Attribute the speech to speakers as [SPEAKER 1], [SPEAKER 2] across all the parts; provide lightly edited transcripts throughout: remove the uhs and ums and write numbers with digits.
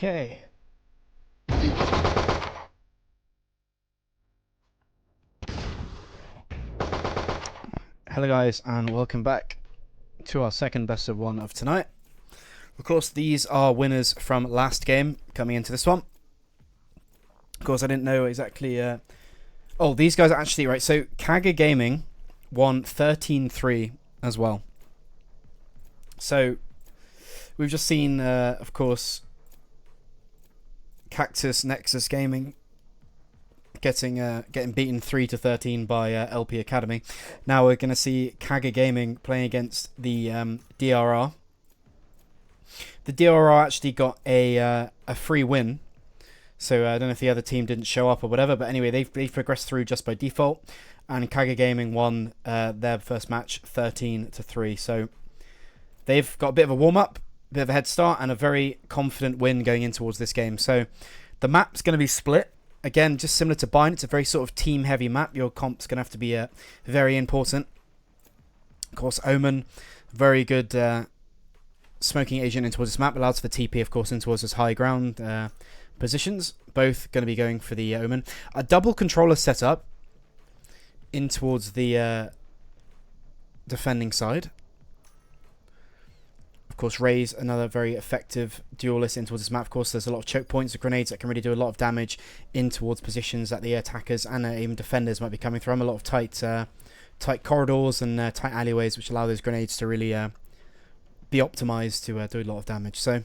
[SPEAKER 1] Okay. Hello guys, and welcome back to our second best of one of tonight. Of course, these are winners from last game coming into this one. Of course, I didn't know exactly... Oh, these guys are actually... Right, so KAGA Gaming won 13-3 as well. So, we've just seen, of course, Cactus Nexus Gaming getting beaten 3-13 by LP Academy. Now we're going to see KAGA Gaming playing against the DRR. The DRR actually got a free win, so I don't know if the other team didn't show up or whatever. But anyway, they've progressed through just by default, and KAGA Gaming won their first match 13-3. So they've got a bit of a warm up, a bit of a head start, and a very confident win going in towards this game. So the map's going to be split. Again, just similar to Bind, it's a very sort of team-heavy map. Your comp's going to have to be very important. Of course, Omen, very good smoking agent in towards this map. Allows for TP, of course, in towards his high ground positions. Both going to be going for the Omen. A double controller setup in towards the defending side. Of course, Raze, another very effective duelist in towards this map. Of course, there's a lot of choke points, grenades that can really do a lot of damage in towards positions that the attackers and even defenders might be coming from. A lot of tight corridors and tight alleyways, which allow those grenades to really be optimized to do a lot of damage. So,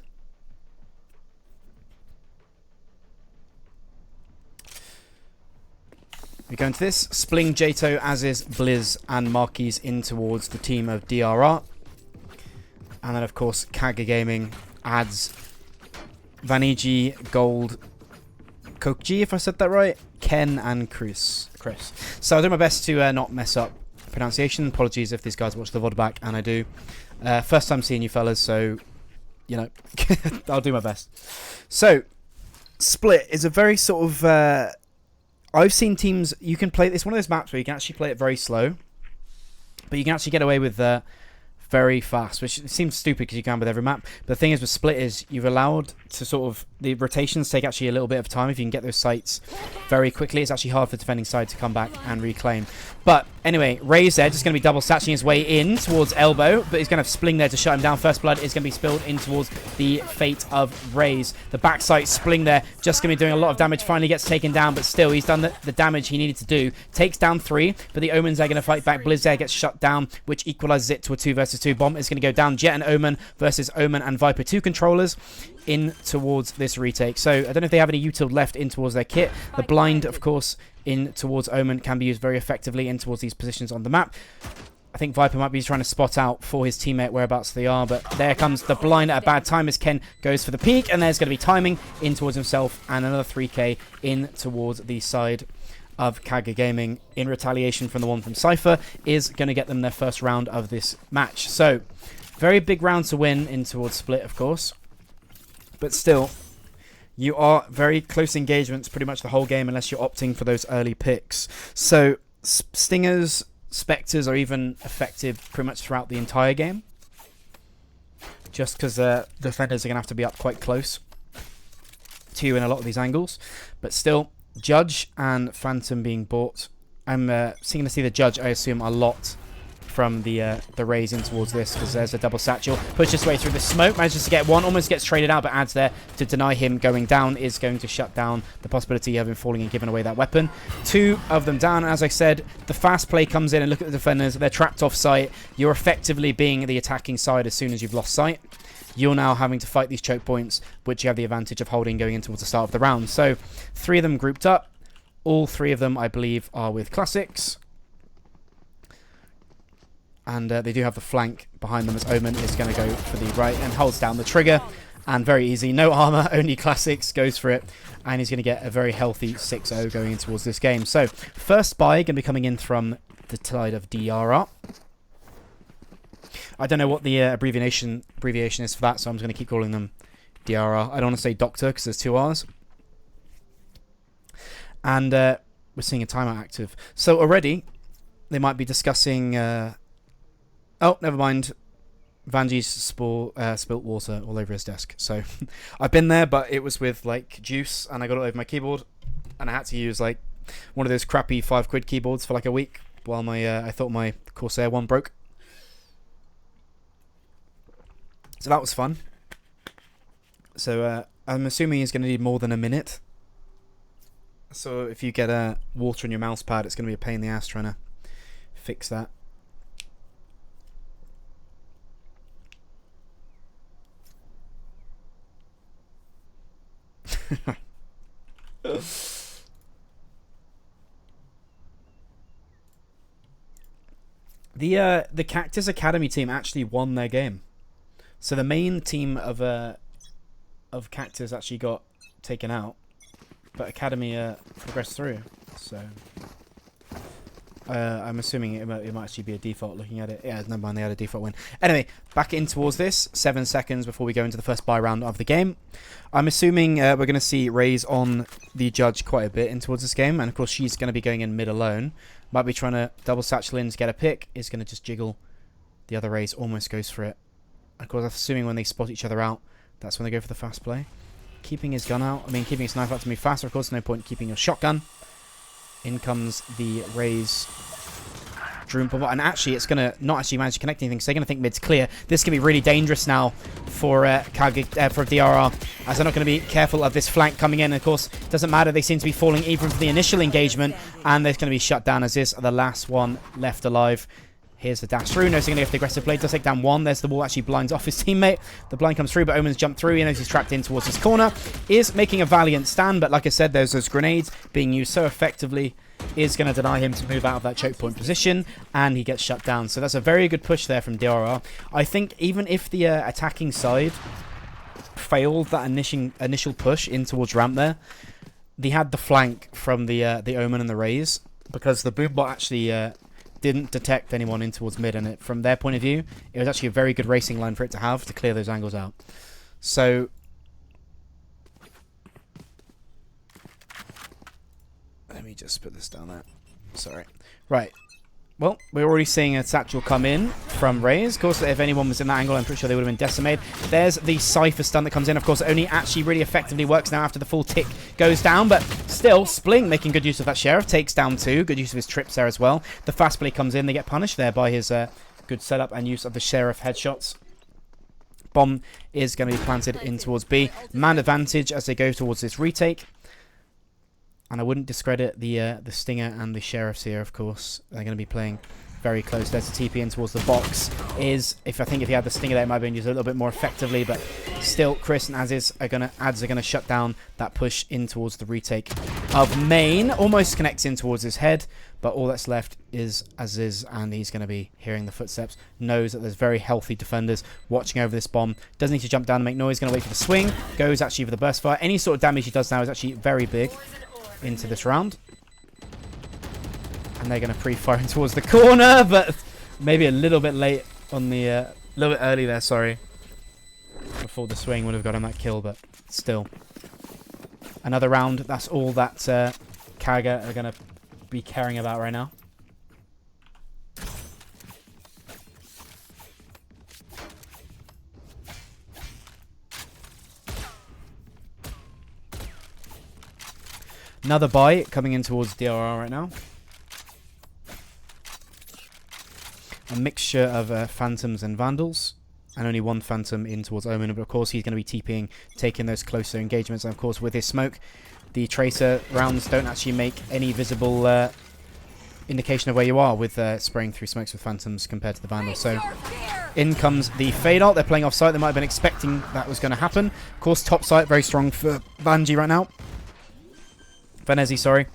[SPEAKER 1] we go into this. Spling, Jato, Aziz, Blizz, and Marquis in towards the team of DRR. And then, of course, KAGA Gaming adds Vaniji, Gold, Kokji, if I said that right, Ken, and Chris. So I'll do my best to not mess up pronunciation. Apologies if these guys watch the VOD back, and I do. First time seeing you fellas, so, you know, I'll do my best. So, Split is a very sort of... I've seen teams... You can play... It's one of those maps where you can actually play it very slow, but you can actually get away with... very fast, which seems stupid because you can with every map. But the thing is with Split is you've allowed to sort of... The rotations take actually a little bit of time. If you can get those sites very quickly, it's actually hard for the defending side to come back and reclaim. But anyway, Raze there just going to be double satching his way in towards Elbow, but he's going to have Spling there to shut him down. First blood is going to be spilled in towards the fate of Raze. The backside Spling there just going to be doing a lot of damage. Finally gets taken down, but still he's done the damage he needed to do. Takes down 3, but the Omens are going to fight back. Blizz there gets shut down, which equalizes it to a 2 versus 2. Bomb is going to go down. Jet and Omen versus Omen and Viper, 2 controllers in towards this retake. So I don't know if they have any util left in towards their kit. The blind, of course, in towards Omen can be used very effectively in towards these positions on the map. I think Viper might be trying to spot out for his teammate whereabouts they are, but there comes the blind at a bad time as Ken goes for the peek, and there's going to be timing in towards himself, and another 3k in towards the side of KAGA Gaming in retaliation from the one from Cypher is going to get them their first round of this match. So, very big round to win in towards Split, of course, but still, you are very close engagements pretty much the whole game unless you're opting for those early picks. So, Stingers, Spectres are even effective pretty much throughout the entire game, just because defenders are going to have to be up quite close to you in a lot of these angles. But still, Judge and Phantom being bought. I'm seeing to see the Judge, I assume, a lot from the Raze in towards this, because there's a double satchel. Pushes his way through the smoke, manages to get one, almost gets traded out, but adds there to deny him going down, is going to shut down the possibility of him falling and giving away that weapon. 2 of them down. As I said, the fast play comes in, and look at the defenders. They're trapped off site. You're effectively being the attacking side as soon as you've lost sight. You're now having to fight these choke points, which you have the advantage of holding going in towards the start of the round. So 3 of them grouped up. All 3 of them, I believe, are with Classics. And they do have the flank behind them as Omen is going to go for the right and holds down the trigger. And very easy. No armor, only Classics. Goes for it. And he's going to get a very healthy 6-0 going in towards this game. So, first buy going to be coming in from the side of DRR. I don't know what the abbreviation is for that, so I'm just going to keep calling them DRR. I don't want to say Doctor because there's 2 R's. And we're seeing a timeout active. So already, they might be discussing... oh, never mind. Vanji's spilt water all over his desk. So I've been there, but it was with like juice, and I got it over my keyboard, and I had to use like one of those crappy £5 keyboards for like a week while my I thought my Corsair one broke. So that was fun. So I'm assuming he's going to need more than a minute. So if you get water in your mouse pad, it's going to be a pain in the ass trying to fix that. The Cactus Academy team actually won their game. So the main team of Cactus actually got taken out, but Academy progressed through. So I'm assuming it might actually be a default looking at it. Yeah, never mind, they had a default win. Anyway, back in towards this. 7 seconds before we go into the first buy round of the game. I'm assuming we're going to see Raze on the judge quite a bit in towards this game. And of course, she's going to be going in mid alone. Might be trying to double satchel in to get a pick. Is going to just jiggle. The other Raze almost goes for it. Of course, I'm assuming when they spot each other out, that's when they go for the fast play. Keeping his gun out. I mean, keeping his knife out to move faster. Of course, no point keeping your shotgun. In comes the Raze Droom Bomb. And actually, it's going to not actually manage to connect anything, so they're going to think mid's clear. This can be really dangerous now for KAGA, for DRR, as they're not going to be careful of this flank coming in. And of course, it doesn't matter. They seem to be falling even for the initial engagement, and they're going to be shut down as this the last one left alive. Here's the dash through. Knows he's going to go for the aggressive play. Does take down one. There's the wall. Actually blinds off his teammate. The blind comes through, but Omen's jumped through. He knows he's trapped in towards his corner. Is making a valiant stand, but like I said, there's those grenades being used so effectively. Is going to deny him to move out of that choke point position, and he gets shut down. So that's a very good push there from DRR. I think even if the attacking side failed that initial push in towards ramp there, they had the flank from the Omen and the Raze, because the boombot actually didn't detect anyone in towards mid, and from their point of view, it was actually a very good racing line for it to have to clear those angles out. So let me just put this down there. Sorry. Right. Well, we're already seeing a satchel come in from Raze. Of course, if anyone was in that angle, I'm pretty sure they would have been decimated. There's the Cypher stun that comes in. Of course, it only actually really effectively works now after the full tick goes down. But still, Spling making good use of that Sheriff. Takes down 2. Good use of his trips there as well. The fast play comes in. They get punished there by his good setup and use of the Sheriff headshots. Bomb is going to be planted in towards B. Man advantage as they go towards this retake. And I wouldn't discredit the Stinger and the Sheriffs here, of course. They're going to be playing very close. There's a TP in towards the box. I think if he had the Stinger there, it might have been used a little bit more effectively. But still, Chris and Aziz are going to shut down that push in towards the retake of main. Almost connects in towards his head. But all that's left is Aziz, and he's going to be hearing the footsteps. Knows that there's very healthy defenders watching over this bomb. Doesn't need to jump down and make noise. Going to wait for the swing. Goes actually for the burst fire. Any sort of damage he does now is actually very big into this round. And they're going to pre-fire towards the corner, but maybe a little bit late on the... a little bit early there, sorry. Before the swing would have got him that kill, but still. Another round. That's all that KAGA are going to be caring about right now. Another buy coming in towards DRR right now. A mixture of Phantoms and Vandals. And only one Phantom in towards Omen. But of course he's going to be TPing, taking those closer engagements. And of course with his smoke, the Tracer rounds don't actually make any visible indication of where you are with spraying through smokes with Phantoms compared to the Vandals. So in comes the fade out. They're playing off site. They might have been expecting that was going to happen. Of course top site very strong for Vanji right now. Vanezi, sorry,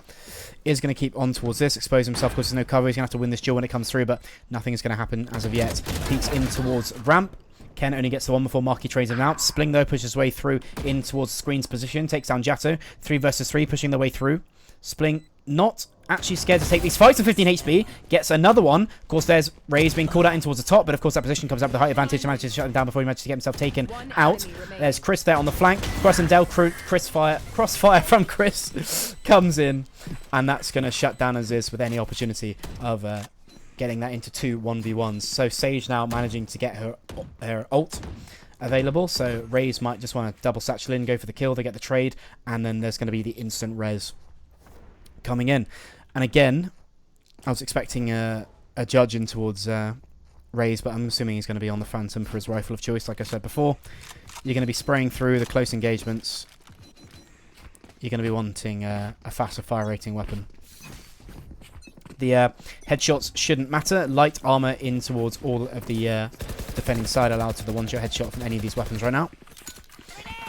[SPEAKER 1] is going to keep on towards this, expose himself because there's no cover. He's going to have to win this duel when it comes through, but nothing is going to happen as of yet. Peeks in towards ramp. Ken only gets the one before Marky trades him out. Spling, though, pushes his way through in towards Screen's position. Takes down Jatto. 3 versus 3, pushing their way through. Spling not actually scared to take these fights with 15 HP. Gets another one. Of course, there's Raze being called out in towards the top, but of course that position comes up with the height advantage to manage to shut him down before he manages to get himself taken out. There's Chris there on the flank. Crossfire from Chris comes in, and that's going to shut down Aziz with any opportunity of getting that into 2 1v1s. So Sage now managing to get her ult available. So Raze might just want to double satchel in, go for the kill, they get the trade, and then there's going to be the instant res coming in. And again, I was expecting a judge in towards Raze, but I'm assuming he's going to be on the Phantom for his rifle of choice. Like I said before, you're going to be spraying through the close engagements. You're going to be wanting a faster fire rating weapon. The headshots shouldn't matter. Light armor in towards all of the defending side, allowed to the one-shot headshot from any of these weapons right now.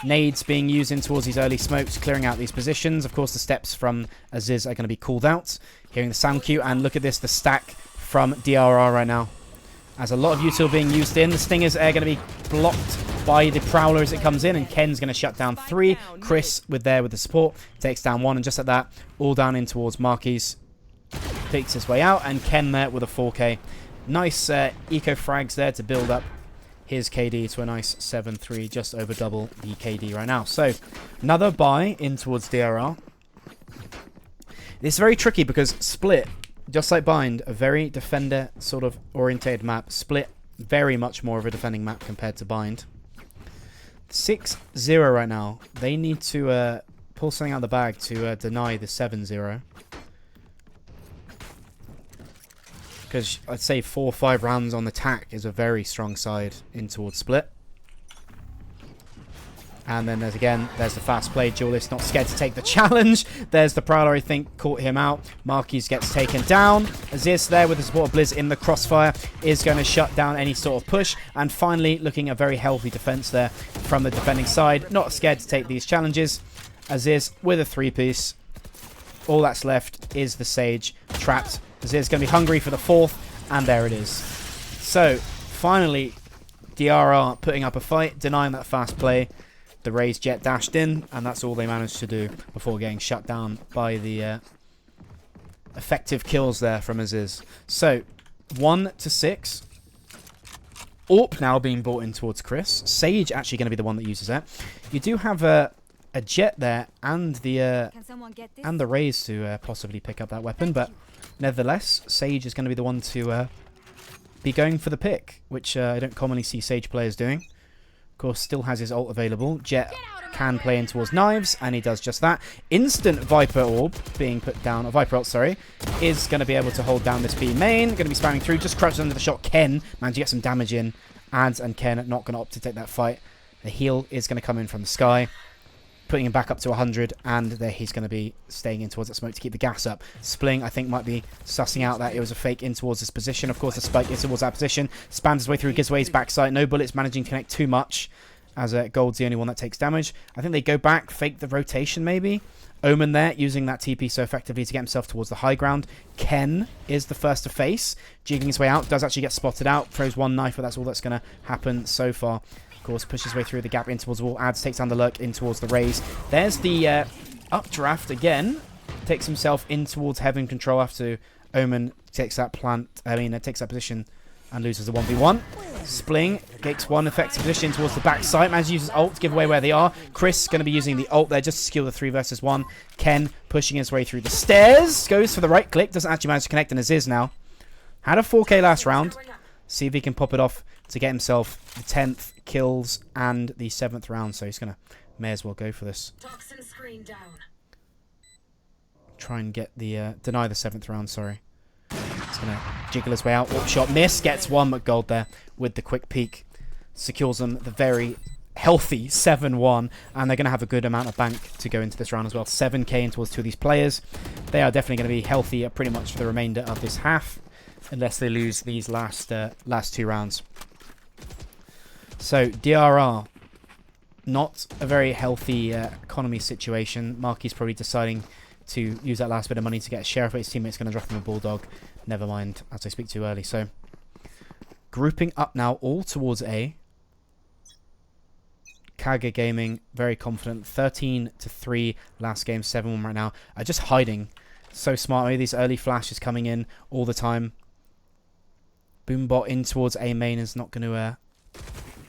[SPEAKER 1] Nades being used in towards these early smokes, clearing out these positions. Of course, the steps from Aziz are going to be called out. Hearing the sound cue, and look at this, the stack from DRR right now. As a lot of util being used in, the Stingers are going to be blocked by the Prowler as it comes in, and Ken's going to shut down 3. Chris with the support takes down 1, and just like that, all down in towards Marquis. Takes his way out, and Ken there with a 4k. Nice eco frags there to build up his KD to a nice 7-3, just over double the KD right now. So another buy in towards DRR. This is very tricky because Split, just like Bind, a very defender sort of orientated map. Split, very much more of a defending map compared to Bind. 6-0 right now. They need to pull something out of the bag to deny the 7-0. Because I'd say 4 or 5 rounds on the tack is a very strong side in towards Split. And then there's the fast play. Duelist not scared to take the challenge. There's the Prowler, I think, caught him out. Marquis gets taken down. Aziz there with the support of Blizz in the crossfire is going to shut down any sort of push. And finally, looking at a very healthy defense there from the defending side. Not scared to take these challenges. Aziz with a 3-piece. All that's left is the Sage trapped. Aziz going to be hungry for the 4th, and there it is. So, finally, DRR putting up a fight, denying that fast play. The Raze jet dashed in, and that's all they managed to do before getting shut down by the effective kills there from Aziz. So, 1-6. AWP now being brought in towards Chris. Sage actually going to be the one that uses it. You do have a jet there and the Raze to possibly pick up that weapon, but nevertheless, Sage is going to be the one to be going for the pick, which I don't commonly see Sage players doing. Of course, still has his ult available. Jet can play in towards knives, and he does just that. Instant Viper orb being put down, or Viper ult, sorry, is going to be able to hold down this B main. Going to be spamming through, just crouches under the shot. Ken managed to get some damage in. Ads and Ken not going to opt to take that fight. The heal is going to come in from the sky, putting him back up to 100, and there he's going to be staying in towards that smoke to keep the gas up. Spling, I think, might be sussing out that it was a fake in towards this position. Of course, the spike is towards that position. Spams his way through, gives away his backside. No bullets managing to connect too much, as Gold's the only one that takes damage. I think they go back, fake the rotation maybe. Omen there, using that TP so effectively to get himself towards the high ground. Ken is the first to face, jigging his way out. Does actually get spotted out. Throws 1 knife, but that's all that's going to happen so far. Of course, pushes his way through the gap in towards the wall. Adds, takes down the lurk in towards the Raze. There's the updraft again. Takes himself in towards Heaven control after Omen takes that takes that position and loses the 1v1. Spling takes 1 effective position towards the backside. Managed to use his ult to give away where they are. Chris going to be using the ult there just to secure the 3 versus 1. Ken pushing his way through the stairs. Goes for the right click. Doesn't actually manage to connect, and Aziz now. Had a 4k last round. See if he can pop it off to get himself the 10th kills and the 7th round. So he's going to may as well go for this. Try and get the deny the 7th round, sorry. He's going to jiggle his way out. Warp shot miss. Gets 1 McGold there with the quick peek. Secures them the very healthy 7-1. And they're going to have a good amount of bank to go into this round as well. 7k in towards 2 of these players. They are definitely going to be healthy pretty much for the remainder of this half, unless they lose these last 2 rounds. So, DRR, not a very healthy economy situation. Marky's probably deciding to use that last bit of money to get a sheriff, but his teammate's going to drop him a Bulldog. Never mind, as I speak too early. So, grouping up now, all towards A. KAGA Gaming, very confident. 13-3 last game, 7-1 right now. Just hiding. So smart. Maybe these early flashes coming in all the time. Boombot in towards A main is not going to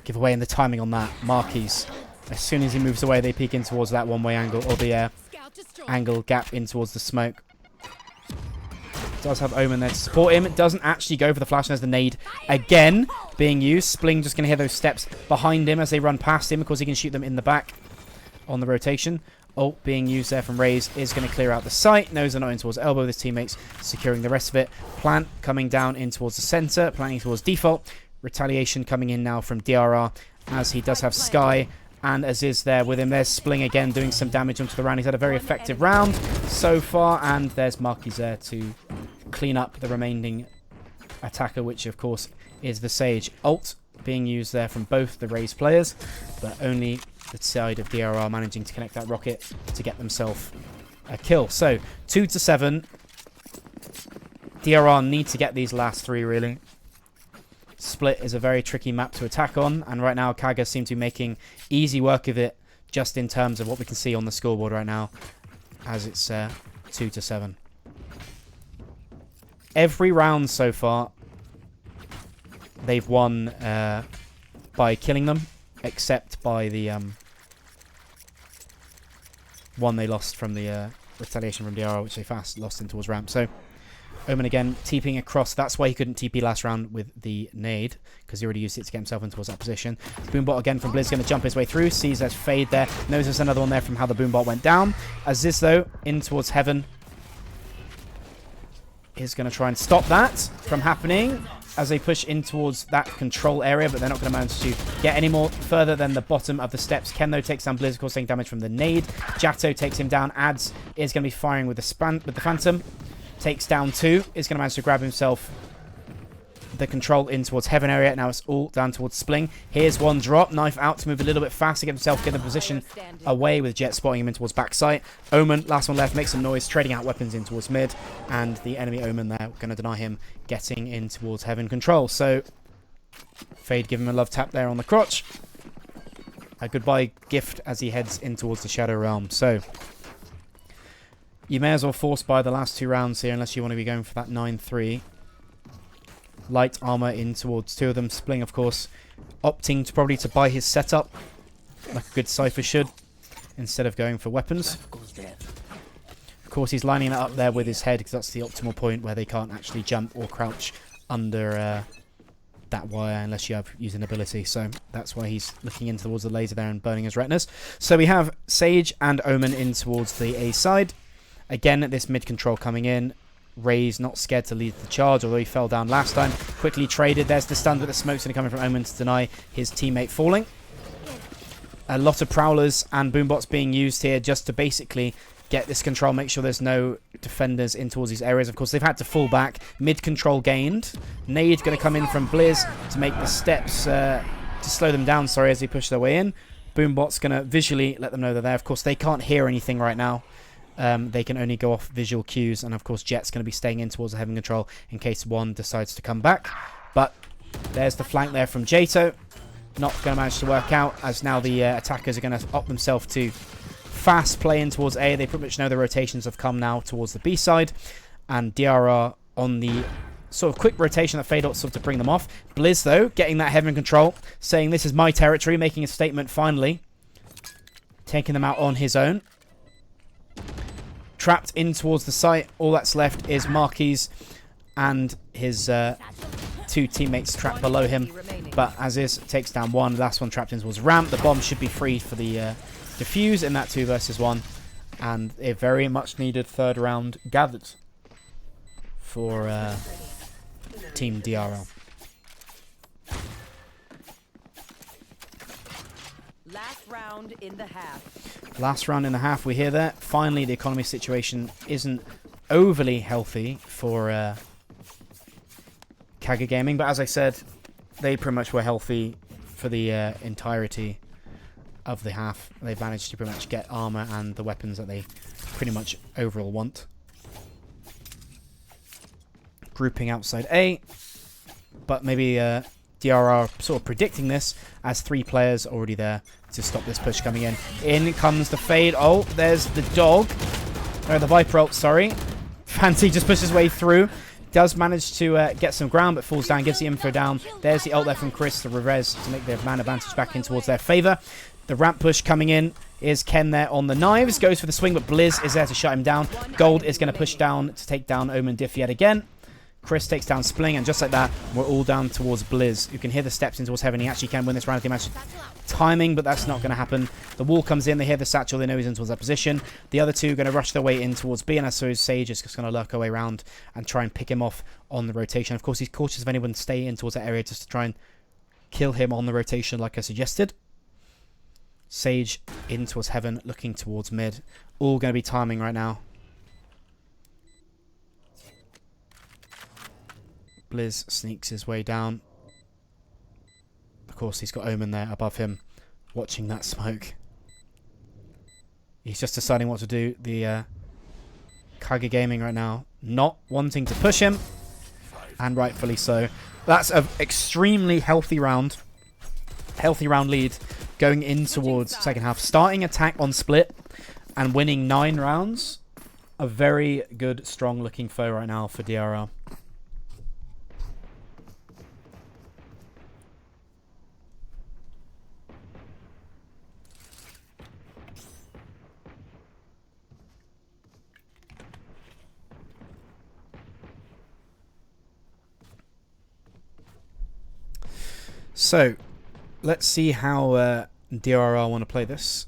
[SPEAKER 1] give away in the timing on that. Marquis, as soon as he moves away, they peek in towards that one-way angle, or the angle gap in towards the smoke. Does have Omen there to support him. It doesn't actually go for the flash. And there's the nade again being used. Spling just going to hear those steps behind him as they run past him. Of course, he can shoot them in the back on the rotation. Ult being used there from Raze is going to clear out the site. Knows they're not in towards elbow. His teammates securing the rest of it. Plant coming down in towards the center. Planting towards default. Retaliation coming in now from DRR as he does have Sky and Aziz there with him. There's Spling again doing some damage onto the round. He's had a very effective round so far. And there's Marquis there to clean up the remaining attacker, which of course is the Sage. Ult being used there from both the Raze players, but only the side of DRR managing to connect that rocket to get themselves a kill. So 2-7. DRR need to get these last 3 really. Split is a very tricky map to attack on, and right now KAGA seem to be making easy work of it just in terms of what we can see on the scoreboard right now as it's 2-7. Every round so far they've won by killing them, except by the one they lost from the retaliation from DRR, which they fast lost in towards ramp. So Omen again TPing across. That's why he couldn't TP last round with the nade, because he already used it to get himself in towards that position. Boombot again from Blizz, going to jump his way through. Sees there's Fade there. Knows there's another one there from how the Boombot went down. Aziz though in towards Heaven is going to try and stop that from happening as they push in towards that control area, but they're not going to manage to get any more further than the bottom of the steps. Ken, though, takes down Blizz, of course, taking damage from the nade. Jatto takes him down. Ads is going to be firing with the Phantom. Takes down 2. Is going to manage to grab himself the control in towards Heaven area. Now it's all down towards Spling. Here's one drop. Knife out to move a little bit faster, get himself, get the position away with Jet spotting him in towards backside. Omen, last one left, makes some noise, trading out weapons in towards mid. And the enemy Omen there, going to deny him getting in towards Heaven control. So Fade give him a love tap there on the crotch. A goodbye gift as he heads in towards the Shadow Realm. So you may as well force buy the last 2 rounds here unless you want to be going for that 9-3. Light armor in towards 2 of them. Spling, of course, opting to probably to buy his setup like a good Cypher should, instead of going for weapons. Of course, he's lining it up there with his head because that's the optimal point where they can't actually jump or crouch under that wire unless you use an ability. So that's why he's looking in towards the laser there and burning his retinas. So we have Sage and Omen in towards the A side. Again, this mid control coming in. Raze not scared to lead the charge, although he fell down last time. Quickly traded. There's the stun, but the smoke's going to come in from Omen to deny his teammate falling. A lot of Prowlers and Boombots being used here just to basically get this control, make sure there's no defenders in towards these areas. Of course, they've had to fall back. Mid control gained. Nade going to come in from Blizz to make the steps, to slow them down, sorry, as they push their way in. Boombot's going to visually let them know they're there. Of course, they can't hear anything right now. They can only go off visual cues, and of course Jet's going to be staying in towards the Heaven control in case one decides to come back. But there's the flank there from Jato. Not going to manage to work out, as now the attackers are going to opt themselves to fast play in towards A. They pretty much know the rotations have come now towards the B side, and DRR on the sort of quick rotation that Fade ought sort of to bring them off. Blizz though getting that Heaven control, saying this is my territory, making a statement finally, taking them out on his own. Trapped in towards the site. All that's left is Marquis and his 2 teammates trapped below him. But Aziz takes down 1. Last one trapped in towards ramp. The bomb should be free for the defuse in that 2 versus 1. And a very much needed 3rd round gathered for Team DRL.
[SPEAKER 2] Last round in the half.
[SPEAKER 1] Last round in the half, we hear that. Finally, the economy situation isn't overly healthy for KAGA Gaming, but as I said, they pretty much were healthy for the entirety of the half. They've managed to pretty much get armor and the weapons that they pretty much overall want. Grouping outside A, but maybe DRR sort of predicting this as 3 players already there to stop this push coming in. In comes the Fade. Oh, there's the dog. No, the Viper ult, sorry. Fancy just pushes his way through. Does manage to get some ground, but falls down, gives the info down. There's the ult there from Chris, the reverse, to make the man advantage back in towards their favor. The ramp push coming in Is Ken there on the knives? Goes for the swing, but Blizz is there to shut him down. Gold is going to push down to take down Omen Diff yet again. Chris takes down Spling, and just like that, we're all down towards Blizz. You can hear the steps in towards Heaven. He actually can win this round if he manages timing, but that's not going to happen. The wall comes in. They hear the satchel. They know he's in towards that position. The other two are going to rush their way in towards B, and so Sage is just going to lurk her way around and try and pick him off on the rotation. Of course, he's cautious of anyone stay in towards that area just to try and kill him on the rotation like I suggested. Sage in towards Heaven, looking towards mid. All going to be timing right now. Blizz sneaks his way down. Of course, he's got Omen there above him, watching that smoke. He's just deciding what to do. The KAGA Gaming right now not wanting to push him, and rightfully so. That's an extremely healthy round. Healthy round lead going in towards second half. Starting attack on split and winning 9 rounds. A very good, strong-looking foe right now for DRR. So, let's see how DRR want to play this.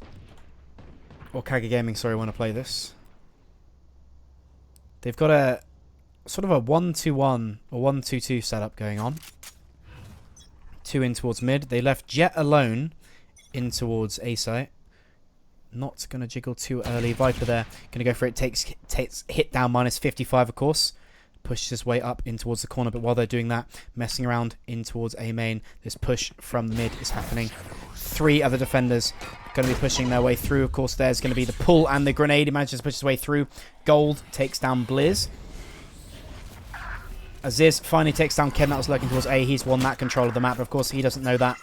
[SPEAKER 1] Or KAGA Gaming, sorry, want to play this. They've got a sort of a 1-2-1 or 1-2-2 setup going on. 2 in towards mid. They left Jet alone in towards A site. Not going to jiggle too early. Viper there. Going to go for it. Takes hit down minus 55, of course. Pushes his way up in towards the corner, but while they're doing that, messing around in towards A main, this push from mid is happening. 3 other defenders going to be pushing their way through. Of course, there's going to be the pull and the grenade. He manages to push his way through. Gold takes down Blizz. Aziz finally takes down Ken that was lurking towards A. He's won that control of the map, but of course he doesn't know that.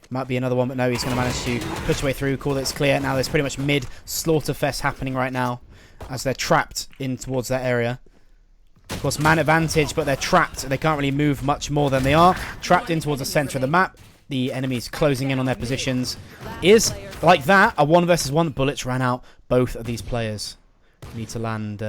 [SPEAKER 1] Might be another one, but no, he's going to manage to push his way through. Call that it's clear. Now there's pretty much mid slaughter fest happening right now as they're trapped in towards that area. Of course, man advantage, but they're trapped. They can't really move much more than they are. Trapped in towards the center of the map. The enemies closing in on their positions. Is, like that, a 1 versus 1. Bullets ran out. Both of these players need to land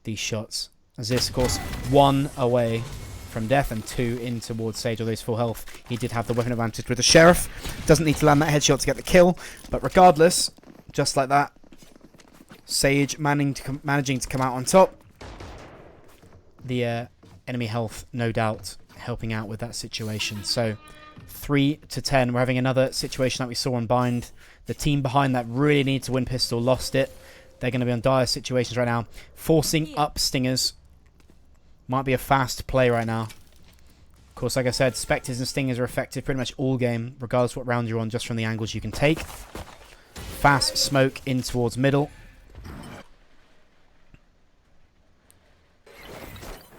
[SPEAKER 1] these shots. As this, of course, 1 away from death and 2 in towards Sage, although he's full health. He did have the weapon advantage with the Sheriff. Doesn't need to land that headshot to get the kill. But regardless, just like that, Sage managing to come out on top. The enemy health, no doubt, helping out with that situation. So, 3-10. We're having another situation like we saw on Bind. The team behind that really need to win pistol lost it. They're going to be on dire situations right now. Forcing up Stingers. Might be a fast play right now. Of course, like I said, Spectres and Stingers are effective pretty much all game, regardless what round you're on, just from the angles you can take. Fast smoke in towards middle.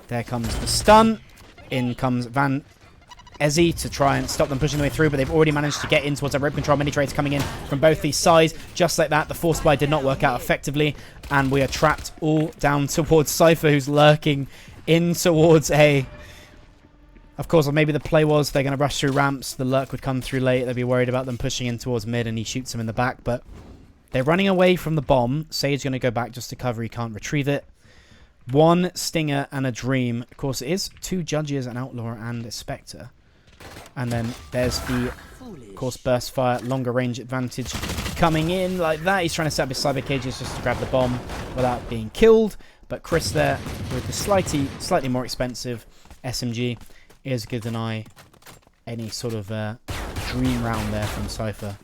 [SPEAKER 1] There comes the stun. In comes Van Ezzy to try and stop them pushing their way through, but they've already managed to get in towards that rope control. Mini trades coming in from both these sides. Just like that, the force buy did not work out effectively, and we are trapped all down towards Cypher, who's lurking in towards A. Of course, maybe the play was they're going to rush through ramps. The lurk would come through late. They'd be worried about them pushing in towards mid, and he shoots them in the back, but they're running away from the bomb. Sage's going to go back just to cover. He can't retrieve it. 1 Stinger and a Dream. Of course, it is 2 Judges, an Outlaw, and a Spectre. And then there's the, of course, Burst Fire, longer range advantage coming in like that. He's trying to set up his cyber cages just to grab the bomb without being killed. But Chris there with the slightly more expensive SMG is going to deny any sort of dream round there from Cypher.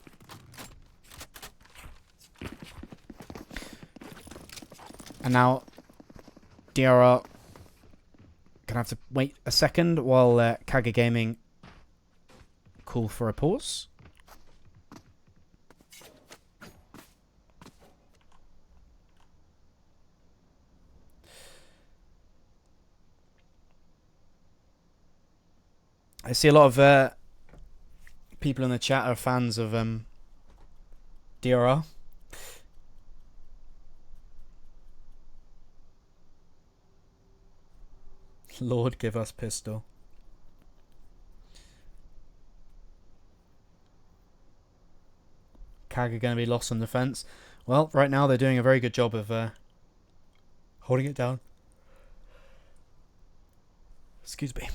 [SPEAKER 1] And now DRR gonna have to wait a second while KAGA Gaming call for a pause. I see a lot of people in the chat are fans of DRR. Lord, give us pistol. KAGA going to be lost on defense? Well, right now they're doing a very good job of holding it down. Excuse me.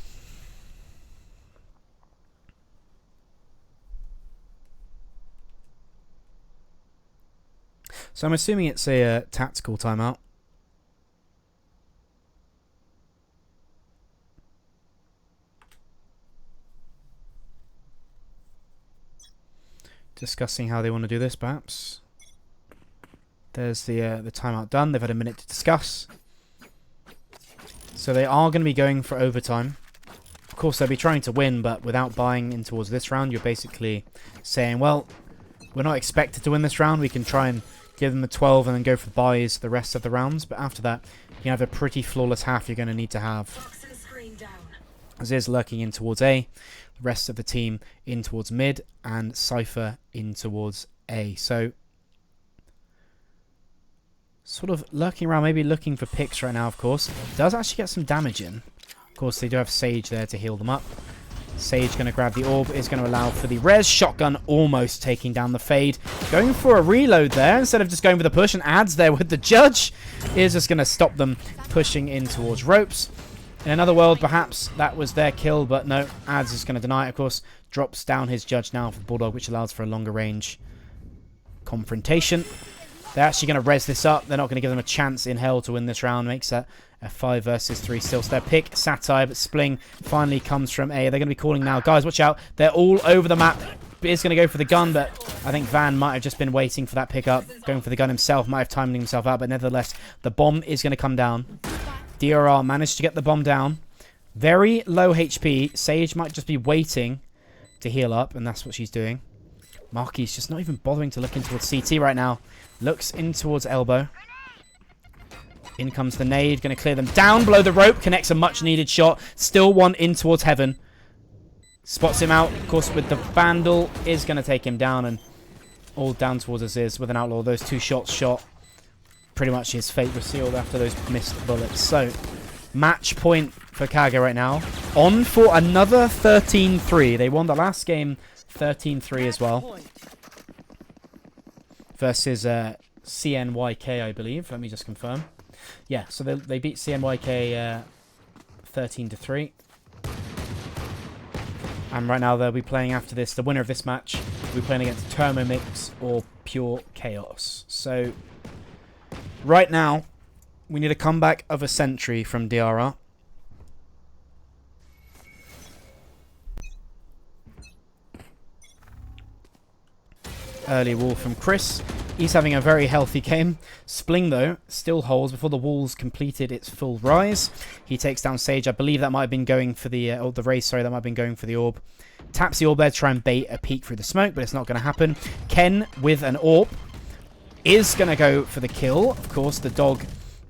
[SPEAKER 1] So I'm assuming it's a tactical timeout. Discussing how they want to do this, perhaps. There's the timeout done. They've had a minute to discuss. So they are going to be going for overtime. Of course, they'll be trying to win, but without buying in towards this round, you're basically saying, well, we're not expected to win this round. We can try and give them a 12 and then go for buys the rest of the rounds. But after that, you have a pretty flawless half you're going to need to have. Aziz lurking in towards A. The rest of the team in towards mid. And Cypher in towards A. So, sort of lurking around, maybe looking for picks right now, of course. Does actually get some damage in. Of course, they do have Sage there to heal them up. Sage going to grab the orb, is going to allow for the res. Shotgun almost taking down the fade. Going for a reload there instead of just going for the push, and adds there with the judge is just going to stop them pushing in towards ropes. In another world, perhaps that was their kill, but no, ads is going to deny it, of course. Drops down his judge now for the Bulldog, which allows for a longer range confrontation. They're actually going to res this up. They're not going to give them a chance in hell to win this round. Makes that a 5 versus 3 still. So their pick, Satire, but Spling finally comes from A. They're going to be calling now. Guys, watch out. They're all over the map. Is going to go for the gun, but I think Van might have just been waiting for that pickup. Going for the gun himself. Might have timed himself out, but nevertheless, the bomb is going to come down. DRR managed to get the bomb down. Very low HP. Sage might just be waiting to heal up, and that's what she's doing. Marky's just not even bothering to look in towards CT right now. Looks in towards elbow. In comes the nade. Going to clear them down below the rope. Connects a much needed shot. Still one in towards heaven. Spots him out. Of course, with the Vandal. Is going to take him down. And all down towards Aziz with an Outlaw. Those 2 shots shot. Pretty much his fate was sealed after those missed bullets. So, match point for KAGA right now. On for another 13-3. They won the last game 13-3 as well. Versus CNYK, I believe. Let me just confirm. Yeah, so they beat CNYK 13-3. And right now they'll be playing after this. The winner of this match will be playing against Thermomix or Pure Chaos. So, right now, we need a comeback of a century from DRR. Early wall from Chris. He's having a very healthy game. Spling, though, still holds before the wall's completed its full rise. He takes down Sage. I believe that might have been going for the... the race, sorry, that might have been going for the orb. Taps the orb there to try and bait a peek through the smoke, but it's not going to happen. Ken, with an orb, is going to go for the kill. Of course, the dog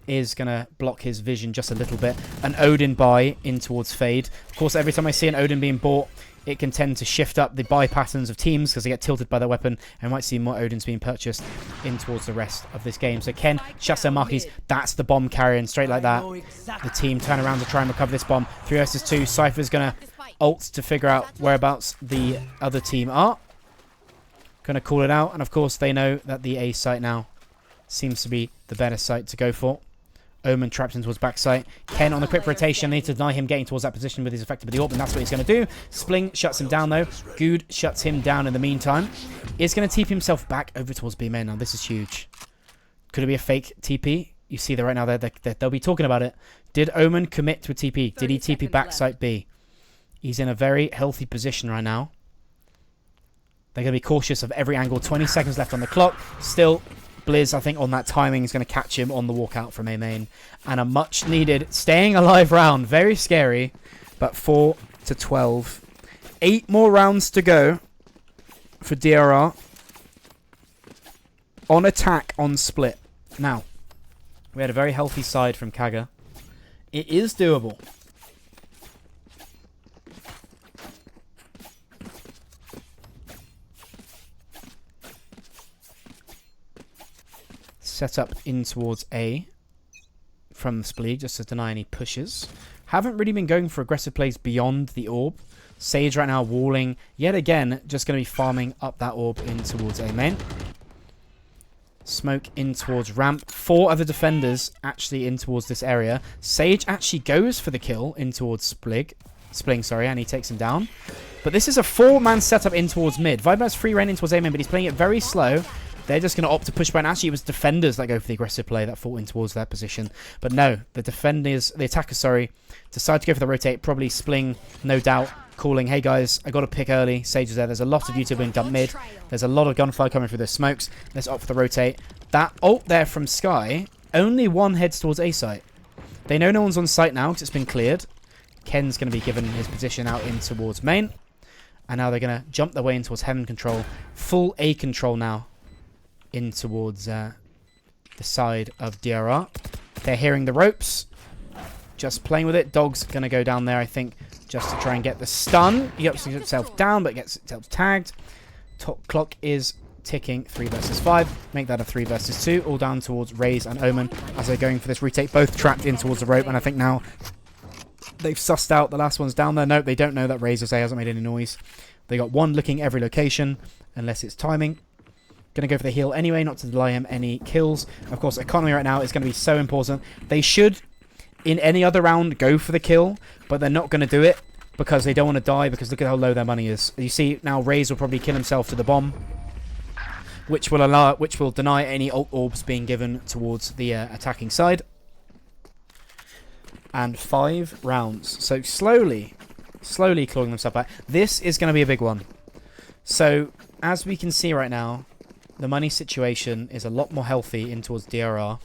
[SPEAKER 1] is going to block his vision just a little bit. An Odin buy in towards Fade. Of course, every time I see an Odin being bought, it can tend to shift up the buy patterns of teams because they get tilted by their weapon, and might see more Odins being purchased in towards the rest of this game. So Ken shuts their markies. That's the bomb carrying straight like that. The team turn around to try and recover this bomb. 3 versus 2. Cypher's going to ult to figure out whereabouts the other team are. Going to call it out, and of course they know that the A site now seems to be the better site to go for. Omen trapped in towards backside. Ken on the quick rotation. Need to deny him getting towards that position with his effective with the orb, and that's what he's going to do. Spling shuts him down, though. Good shuts him down in the meantime. Is going to TP himself back over towards B main now. This is huge. Could it be a fake TP? You see that right now. They'll be talking about it. Did Omen commit to a TP? Did he TP backside B? He's in a very healthy position right now. They're going to be cautious of every angle. 20 seconds left on the clock. Still... Blizz, I think, on that timing is going to catch him on the walkout from A main. And a much needed staying alive round. Very scary. But 4-12. 8 more rounds to go for DRR. On attack, on split. Now, we had a very healthy side from KAGA. It is doable. Set up in towards A from Spleeg just to deny any pushes. Haven't really been going for aggressive plays beyond the orb. Sage right now walling. Yet again, just going to be farming up that orb in towards A main. Smoke in towards ramp. 4 other defenders actually in towards this area. Sage actually goes for the kill in towards Spling, sorry, and he takes him down. But this is a 4-man setup in towards mid. Viper has free reign in towards A main, but he's playing it very slow. They're just going to opt to push back. Actually, it was defenders that go for the aggressive play that fought in towards that position. But no, the attackers, decide to go for the rotate. Probably Spling, no doubt, calling, hey guys, I got to pick early. Sage is there. There's a lot of YouTube being dumped mid. There's a lot of gunfire coming through the smokes. Let's opt for the rotate. That ult there from Sky, only one heads towards A site. They know no one's on site now because it's been cleared. Ken's going to be given his position out in towards main. And now they're going to jump their way in towards heaven control. Full A control now in towards the side of DRR. They're hearing the ropes. Just playing with it. Dog's going to go down there, I think, just to try and get the stun. He gets himself down, but gets himself tagged. Top clock is ticking. 3 versus 5. Make that a 3 versus 2. All down towards Raze and Omen as they're going for this retake. Both trapped in towards the rope, and I think now they've sussed out the last one's down there. Nope, they don't know that Raze hasn't made any noise. They got one looking every location, unless it's timing. Going to go for the heal anyway, not to delay him any kills. Of course, economy right now is going to be so important. They should, in any other round, go for the kill, but they're not going to do it because they don't want to die, because look at how low their money is. You see, now Raze will probably kill himself to the bomb, which will deny any ult orbs being given towards the attacking side. And 5 rounds. So slowly clawing themselves back. This is going to be a big one. So, as we can see right now, the money situation is a lot more healthy in towards DRR.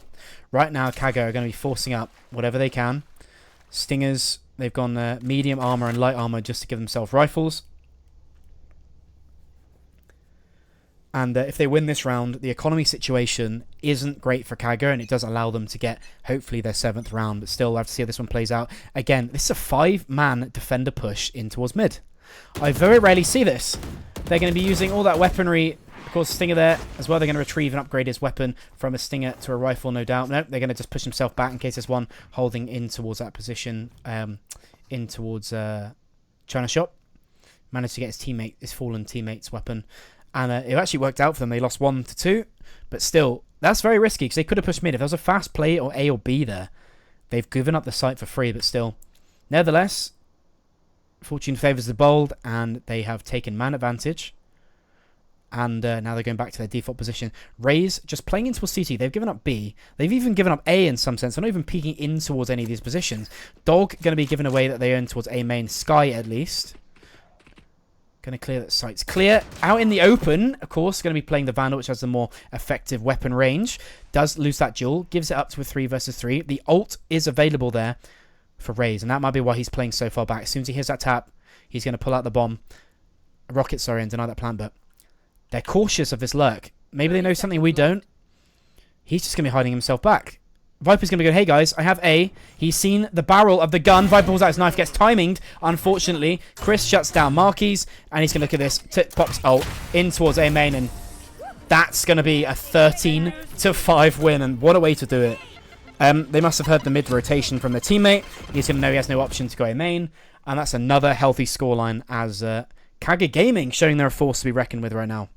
[SPEAKER 1] Right now, KAGA are going to be forcing up whatever they can. Stingers, they've gone medium armor and light armor just to give themselves rifles. And if they win this round, the economy situation isn't great for KAGA, and it does allow them to get, hopefully, their 7th round. But still, we'll have to see how this one plays out. Again, this is a 5-man defender push in towards mid. I very rarely see this. They're going to be using all that weaponry. Of course, Stinger there as well. They're going to retrieve and upgrade his weapon from a Stinger to a rifle, no doubt. No, they're going to just push himself back in case there's one holding in towards that position, in towards China Shop. Managed to get his fallen teammate's weapon. And it actually worked out for them. They lost 1 to 2. But still, that's very risky because they could have pushed mid. If there was a fast play or A or B there, they've given up the site for free. But still, nevertheless, fortune favours the bold, and they have taken man advantage. And now they're going back to their default position. Raze just playing into a CT. They've given up B. They've even given up A in some sense. They're not even peeking in towards any of these positions. Dog going to be given away that they own towards A main. Sky at least. Going to clear that site's clear. Out in the open, of course, going to be playing the Vandal, which has the more effective weapon range. Does lose that duel. Gives it up to a 3 versus 3. The ult is available there for Raze, and that might be why he's playing so far back. As soon as he hears that tap, he's going to pull out the bomb. Rocket, sorry, and deny that plan, but they're cautious of this lurk. Maybe they know something we don't. He's just going to be hiding himself back. Viper's going to go, hey guys, I have A. He's seen the barrel of the gun. Viper pulls out his knife, gets timinged, unfortunately. Chris shuts down Marquis, and he's going to look at this. Pops ult in towards A main, and that's going to be a 13 to 5 win, and what a way to do it. They must have heard the mid rotation from their teammate. He's going to know he has no option to go A main, and that's another healthy scoreline as KAGA Gaming showing they're a force to be reckoned with right now.